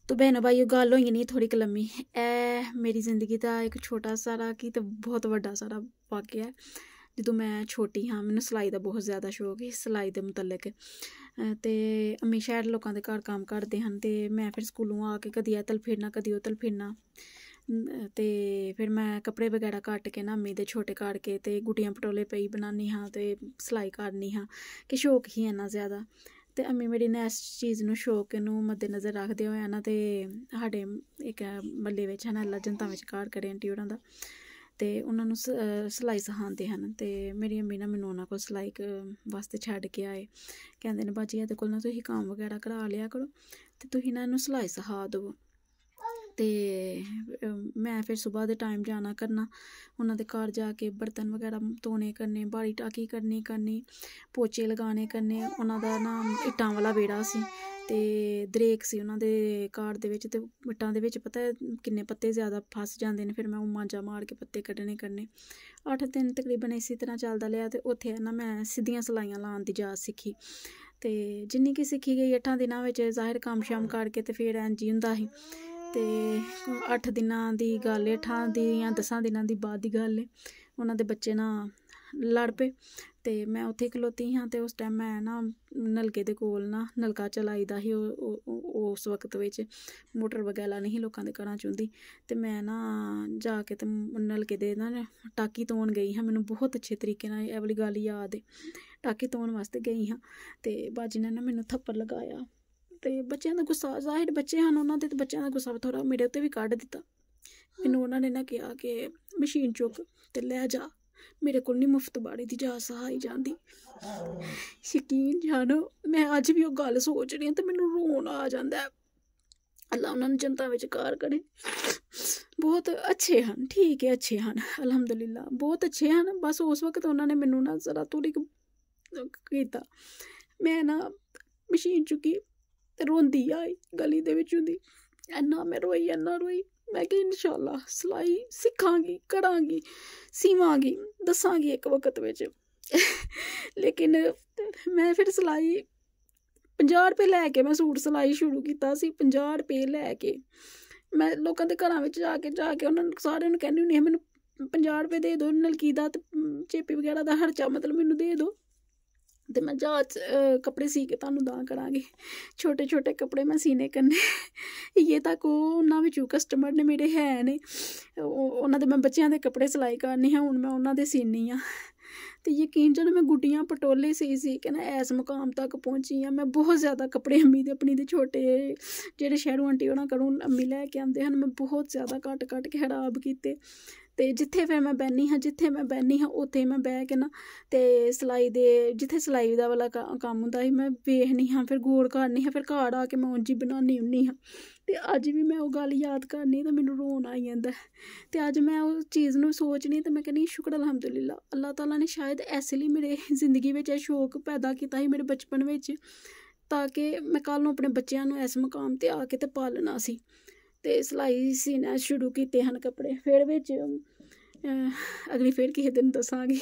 तो भैनों भाईओ गल होई नहीं थोड़ी कलमी मेरी जिंदगी का एक छोटा सारा की तो बहुत बड़ा सारा वाकया है। जो मैं छोटी हाँ मैंने सिलाई का बहुत ज़्यादा शौक है सिलाई के मुतलक तो अम्मी शैल लोगों के घर काम करते हैं तो मैं फिर स्कूलों आके कदी तल फिरना कदी उतल फिरना तो फिर मैं कपड़े वगैरह कट के ना अम्मी दे छोटे काट के तो गुटियां पटोले पई बनानी हाँ तो सिलाई करनी हाँ कि शौक ही इन्ना ज़्यादा। तो अम्मी मेरी ने इस चीज़ नूं शौक नूं मद्देनज़र रखते हुए ना तो साढ़े एक मल्ले विच है ना जनता में घर करे आंटी होरां दा ते उन्होंने सिलाई सिखाते हैं तो मेरी अम्मी ना मैनू उन्होंने को सिलाई वास्ते छड्ड के आए कहते हैं बाजी एह्दे कोल ना तुसीं काम वगैरह करा लिया करो तो तुसीं ना इनू सिलाई सिखा दवो। तो मैं फिर सुबह दे टाइम जाना करना उन्होंने घर जाके बर्तन वगैरह धोने करने बाड़ी टाकी करनी पोचे लगाने करने उन्होंने ना इट्टां वाला वेड़ा सी ते दरेक सी उन्होंने घर दे विच ते इट्टां दे विच पता है किन्ने पत्ते ज़्यादा फस जाते हैं फिर मैं मांजा मार के पत्ते कड्ढने करने 8 दिन तकरीबन इसी तरह चलता लिया तो उत्थे ना मैं सीधियां सलाइयां लाने दी जाच सीखी तो जिन्नी कि सीखी गई 8 दिनां विच ज़ाहिर कम्म शम्म करके तो फिर इंज ही हुंदा ही ते 8 दिनां दी गल 8 दी या 10 दिनां दी बाद दी गल है उन्हां दे बच्चे ना लड़ पे ते मैं उत्थे खलोती हाँ तो उस टाइम मैं ना नलके दे कोल ना नलका चलाई दा ही उस वक्त विच मोटर वगैरह नहीं लोकां दे घरां च हुंदी ते मैं ना जाके ते नलके दे ना टाकी धोन गई हाँ मैनू बहुत अच्छे तरीके नाल एह वाली गल याद है टाकी धोन वास्ते गई हाँ ते बाजी ने ना मैनू थप्पड़ लगाया तो बच्चों का गुस्सा जाहिर बच्चे हैं उन्होंने तो बच्चों का गुस्सा थोड़ा मेरे उत्ते भी कढ़ दिता मैनू उन्होंने ना कहा कि मशीन चुक ते लै जा मेरे को नहीं मुफ्त बाड़ी दी जा सहाई जाती। यकीन जानो मैं अज भी वो गल सोच रही हूँ तो मैनू रोन आ जाता है। अल्लाह उन्होंने जनता में कार करे बहुत अच्छे हैं ठीक है अच्छे हैं अलहमदुलिल्लाह बहुत अच्छे हैं। बस उस वक्त उन्होंने मैनू ना जरा थोड़ी किया मैं ना मशीन चुकी रोंदी आई गली दे विच हुंदी इन्ना मैं रोई मैं कि इंशाअल्लाह सिलाई सिखांगी करांगी सीवांगी दसांगी एक वक्त विच लेकिन मैं फिर सिलाई 50 रुपये लैके मैं सूट सिलाई शुरू किया 50 रुपये लैके मैं लोगों के घरों में जाके उन्होंने सारे कहनी होनी मैनू 50 रुपये दे दो नलकी दा चेपी वगैरह का खर्चा मतलब मैनू दे दो तो मैं जहाज कपड़े सी के तुहानू दां करांगी छोटे छोटे कपड़े मैं सीने करने ये तक उन्होंने विचों कस्टमर ने मेरे है ने उन्होंने मैं बच्चों के कपड़े सिलाई करनी हाँ हुण मैं उन्होंने सीनी हाँ तो यकीन जब मैं गुड्डियां पटोले सी के ना इस मुकाम तक पहुंची हाँ। मैं बहुत ज़्यादा कपड़े अम्मी दे अपनी दे छोटे जेह्ड़े शैरों आंटी होना करूँ अम्मी लैके आंदे हैं मैं बहुत ज़्यादा कट के खराब किए ते जिथे फिर मैं बहनी हाँ उत्थे मैं बह के ना ते सिलाई दे जिथे सिलाई दा वाला कम्म हुंदा ही मैं वेखनी हाँ फिर गौर करनी हाँ फिर घर आके मैं उंज ही बनानी हुन्नी हाँ। ते अज भी मैं वो गल याद करनी तो मैनू रोन आई जंदा ते अज मैं उस चीज़ नूं सोचनी ते मैं कहनी शुक्र अलहमदुलिल्लाह अल्लाह ताला ने शायद ऐसे लिए मेरे जिंदगी में शौक पैदा किया ही मेरे बचपन में ताकि मैं कल नूं अपने बच्चों नूं इस मुकाम ते आके ते पालना सी ते सिलाई सीना शुरू किए हैं कपड़े फिर बिच अगली फिर किसी दिन दसांगी।